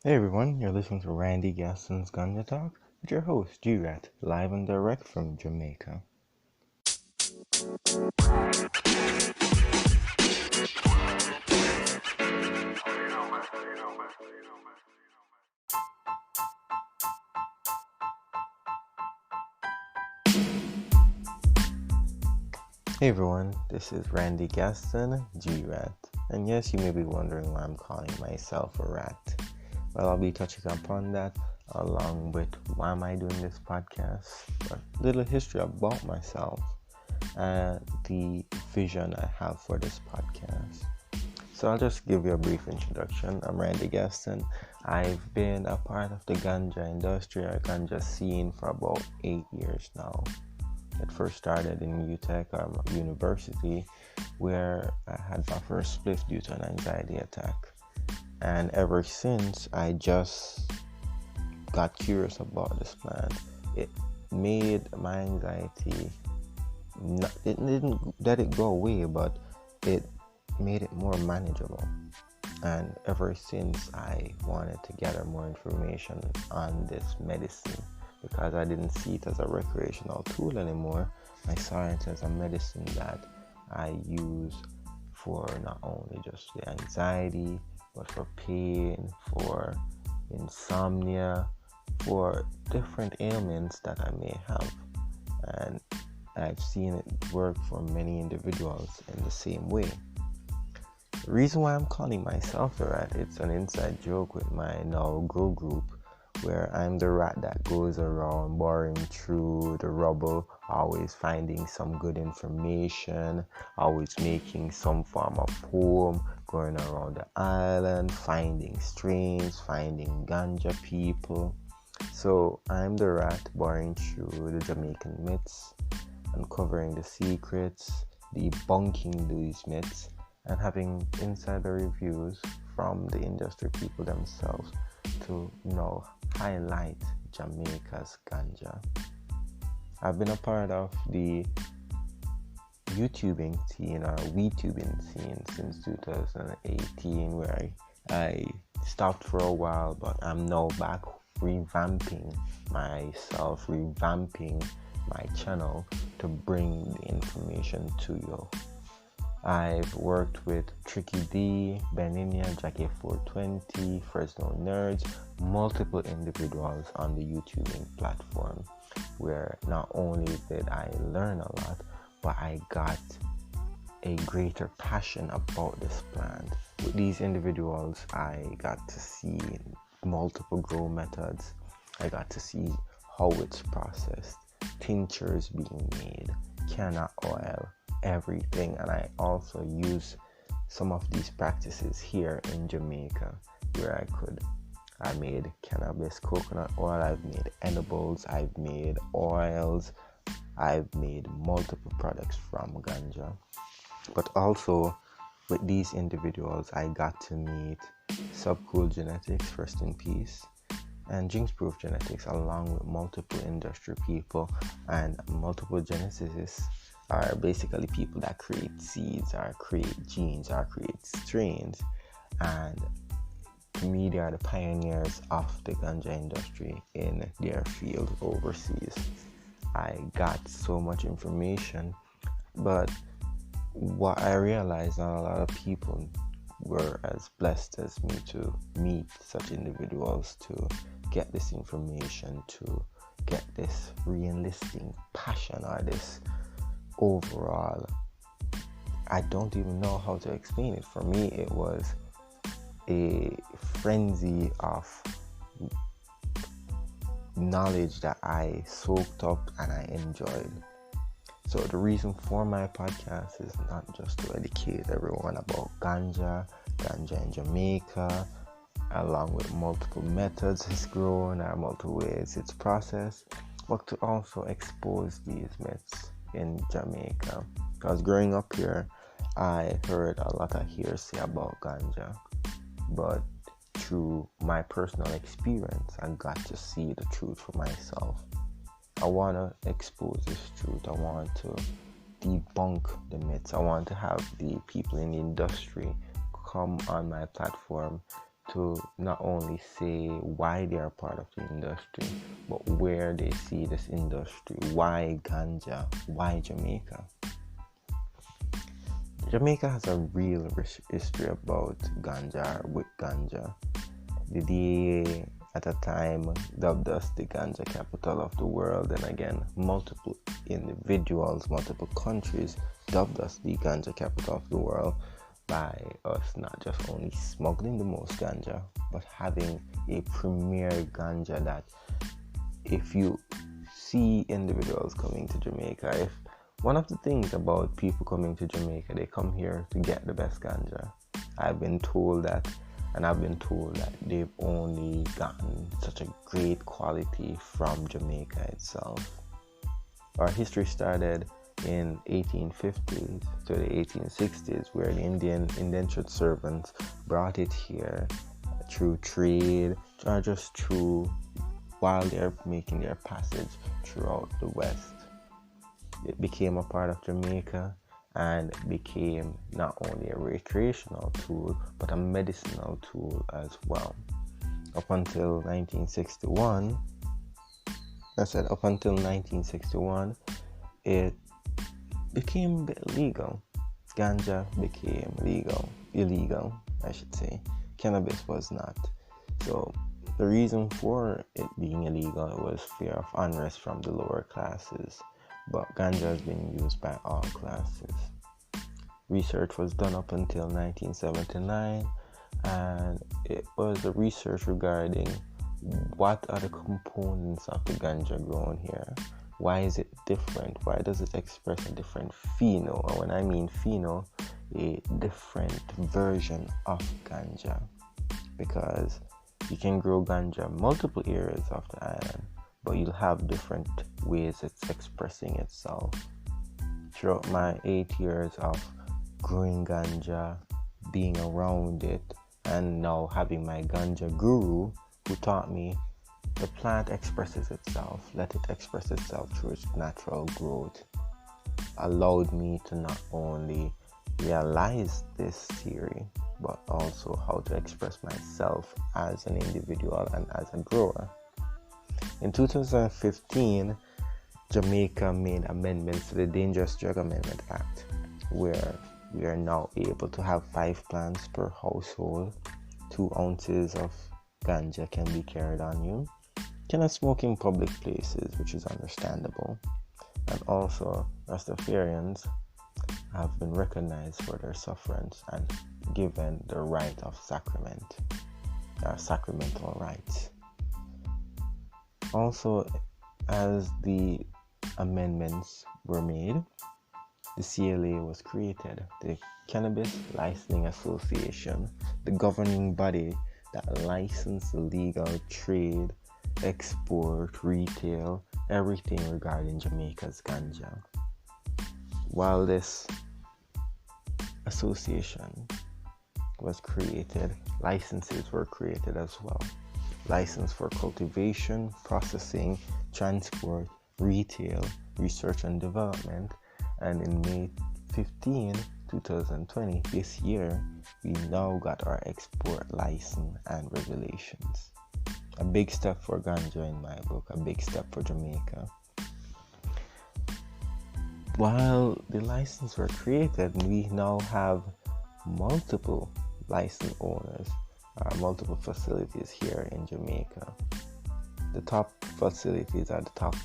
Hey everyone, you're listening to Randi Gaston's Ganja Talk with your host, G-Rat, live and direct from Jamaica. Hey everyone, this is Randi Gaston, G-Rat. And yes, you may be wondering why I'm calling myself a rat. Well, I'll be touching upon that along with why am I doing this podcast, a little history about myself, and the vision I have for this podcast. So I'll just give you a brief introduction. I'm Randi Gaston. I've been a part of the ganja industry or ganja scene for about 8 years now. It first started in UTech, university, where I had my first spliff due to an anxiety attack. And ever since, I just got curious about this plant. It made my anxiety, it didn't let it go away, but it made it more manageable. And ever since, I wanted to gather more information on this medicine because I didn't see it as a recreational tool anymore. I saw it as a medicine that I use for not only just the anxiety, but for pain, for insomnia, for different ailments that I may have. And I've seen it work for many individuals in the same way. The reason why I'm calling myself a rat, it's an inside joke with my now Grow group, where I'm the rat that goes around boring through the rubble, always finding some good information, always making some form of poem, going around the island, finding strains, finding ganja people. So I'm the rat boring through the Jamaican myths, uncovering the secrets, debunking these myths, and having insider reviews from the industry people themselves to highlight Jamaica's ganja. I've been a part of the YouTubing scene or WeTubing scene since 2018, where I stopped for a while, but I'm now back revamping myself, revamping my channel to bring the information to you. I've worked with Tricky D, Beninia, Jackie 420, Fresno Nerds, multiple individuals on the YouTubing platform, where not only did I learn a lot, but I got a greater passion about this plant. With these individuals, I got to see multiple grow methods. I got to see how it's processed, tinctures being made, canna oil, everything. And I also use some of these practices here in Jamaica, where I made cannabis coconut oil, I've made edibles, I've made oils, I've made multiple products from ganja. But also with these individuals, I got to meet Subcool Genetics, rest in peace, and Jinx Proof Genetics, along with multiple industry people. And multiple geneticists are basically people that create seeds or create genes or create strains, and to me they are the pioneers of the ganja industry in their field overseas. I got so much information, but what I realized, not a lot of people were as blessed as me to meet such individuals, to get this information, to get this re-enlisting passion or this overall, I don't even know how to explain it. For me, it was a frenzy of knowledge that I soaked up and I enjoyed. So the reason for my podcast is not just to educate everyone about ganja in Jamaica, along with multiple methods it's grown or multiple ways it's processed, but to also expose these myths in Jamaica. Because growing up here, I heard a lot of hearsay about ganja, but through my personal experience, I got to see the truth for myself. I want to expose this truth. I want to debunk the myths. I want to have the people in the industry come on my platform to not only say why they are part of the industry, but where they see this industry. Why ganja? Why Jamaica? Jamaica has a real rich history about ganja, with ganja. The DEA at a time dubbed us the ganja capital of the world, and again, multiple individuals, multiple countries dubbed us the ganja capital of the world by us not just only smuggling the most ganja, but having a premier ganja that if you see individuals coming to Jamaica, if one of the things about people coming to Jamaica, they come here to get the best ganja. I've been told that they've only gotten such a great quality from Jamaica itself. Our history started in 1850s to the 1860s, where the Indian indentured servants brought it here through trade, or just through while they're making their passage throughout the West. It became a part of Jamaica and became not only a recreational tool, but a medicinal tool as well. Up until 1961, it became a bit legal. Ganja became illegal, I should say. Cannabis was not. So the reason for it being illegal was fear of unrest from the lower classes. But ganja has been used by all classes. Research was done up until 1979, and it was a research regarding what are the components of the ganja grown here. Why is it different? Why does it express a different pheno? And when I mean pheno, a different version of ganja. Because you can grow ganja in multiple areas of the island, but you'll have different ways it's expressing itself. Throughout my 8 years of growing ganja, being around it, and now having my ganja guru who taught me the plant expresses itself, let it express itself through its natural growth, allowed me to not only realize this theory, but also how to express myself as an individual and as a grower. In 2015, Jamaica made amendments to the Dangerous Drug Amendment Act, where we are now able to have 5 plants per household. 2 ounces of ganja can be carried on you. Cannot smoke in public places, which is understandable. And also, Rastafarians have been recognized for their sufferance and given the right of sacramental rights. Also, as the amendments were made, the CLA was created, the Cannabis Licensing Association, the governing body that licensed the legal trade, export, retail, everything regarding Jamaica's ganja. While this association was created, licenses were created as well. License for cultivation, processing, transport, retail, research and development, and in May 15, 2020, this year, we now got our export license and regulations. A big step for ganja in my book, a big step for Jamaica. While the license were created, we now have multiple license owners, multiple facilities here in Jamaica. The top facilities are the top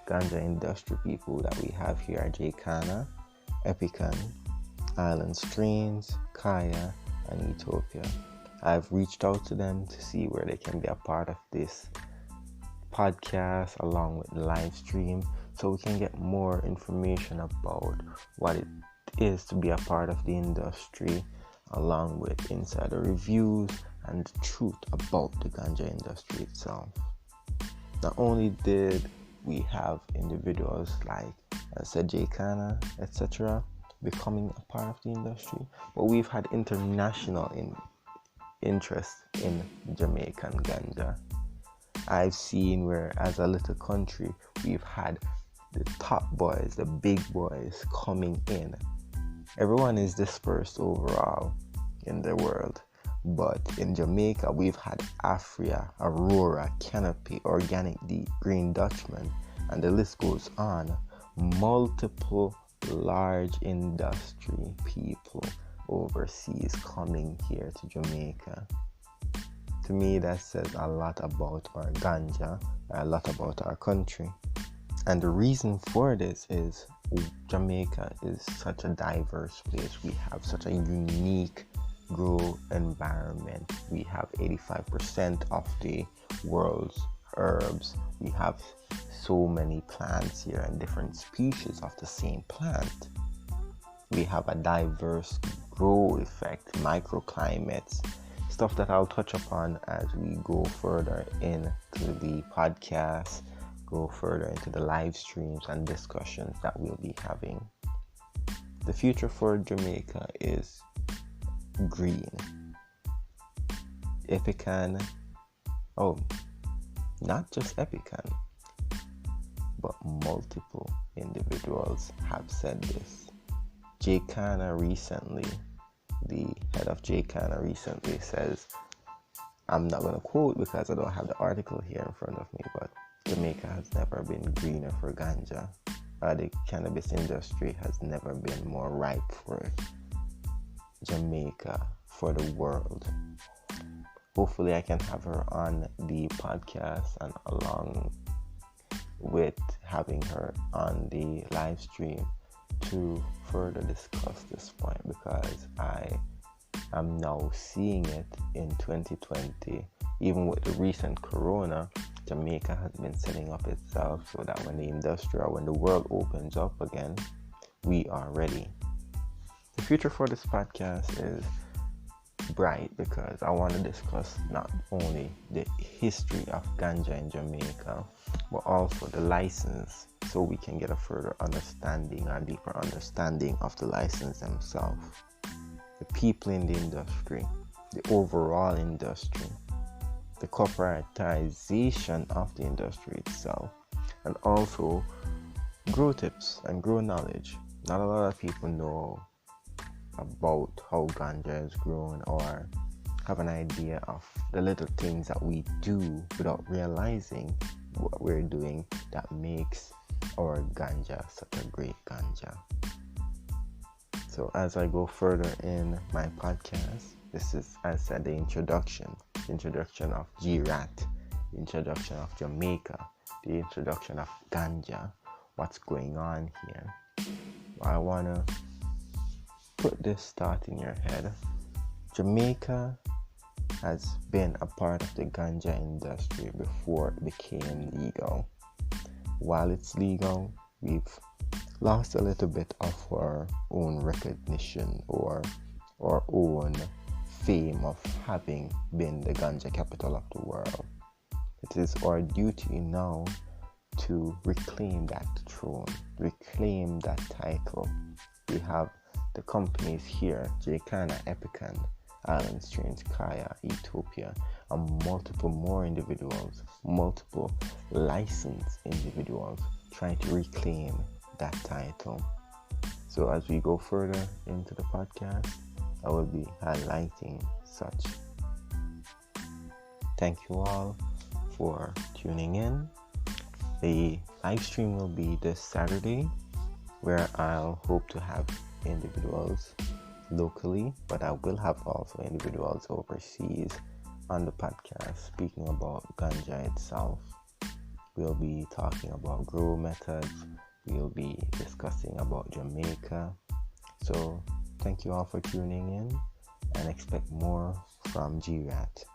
ganja industry people that we have here are Jaycana, Epican, Island Strains, Kaya, and Ethiopia. I've reached out to them to see where they can be a part of this podcast along with the live stream, so we can get more information about what it is to be a part of the industry, along with insider reviews and the truth about the ganja industry itself. Not only did we have individuals like Jaycana, etc., becoming a part of the industry, but we've had international interest in Jamaican ganja. I've seen where, as a little country, we've had the top boys, the big boys coming in. Everyone is dispersed overall in the world, But in Jamaica, we've had Afria, Aurora, Canopy, Organic D, Green Dutchman, and the list goes on. Multiple large industry people overseas coming here to Jamaica. To me, that says a lot about our ganja, a lot about our country. And the reason for this is Jamaica is such a diverse place. We have such a unique grow environment. We have 85% of the world's herbs. We have so many plants here and different species of the same plant. We have a diverse grow effect, microclimates, stuff that I'll touch upon as we go further into the podcast, go further into the live streams and discussions that we'll be having. The future for Jamaica is green. Epican, not just Epican, but multiple individuals have said this. Jcana recently, the head of Jcana recently says, I'm not going to quote because I don't have the article here in front of me, but Jamaica has never been greener for ganja. The cannabis industry has never been more ripe for Jamaica, for the world. Hopefully I can have her on the podcast and along with having her on the live stream to further discuss this point, because I am now seeing it in 2020. Even with the recent corona, Jamaica has been setting up itself so that when the industry or when the world opens up again, we are ready. The future for this podcast is bright because I want to discuss not only the history of ganja in Jamaica, but also the license, so we can get a further understanding, a deeper understanding of the license themselves, the people in the industry, the overall industry, the corporatization of the industry itself, and also grow tips and grow knowledge. Not a lot of people know about how ganja is grown or have an idea of the little things that we do without realizing what we're doing that makes our ganja such a great ganja. So as I go further in my podcast, this is, as I said, the introduction of G-Rat, the introduction of Jamaica, the introduction of ganja, what's going on here. I want to put this thought in your head. Jamaica has been a part of the ganja industry before it became legal. While it's legal, we've lost a little bit of our own recognition or our own fame of having been the ganja capital of the world. It is our duty now to reclaim that throne, reclaim that title. We have the companies here, Jcana, Epican, Island Strains, Kaya, Ethiopia, and multiple more individuals, multiple licensed individuals trying to reclaim that title. So as we go further into the podcast, I will be highlighting such. Thank you all for tuning in. The live stream will be this Saturday, where I'll hope to have individuals locally, but I will have also individuals overseas on the podcast speaking about ganja itself. We'll be talking about grow methods. We'll be discussing about Jamaica. So thank you all for tuning in and expect more from G-Rat.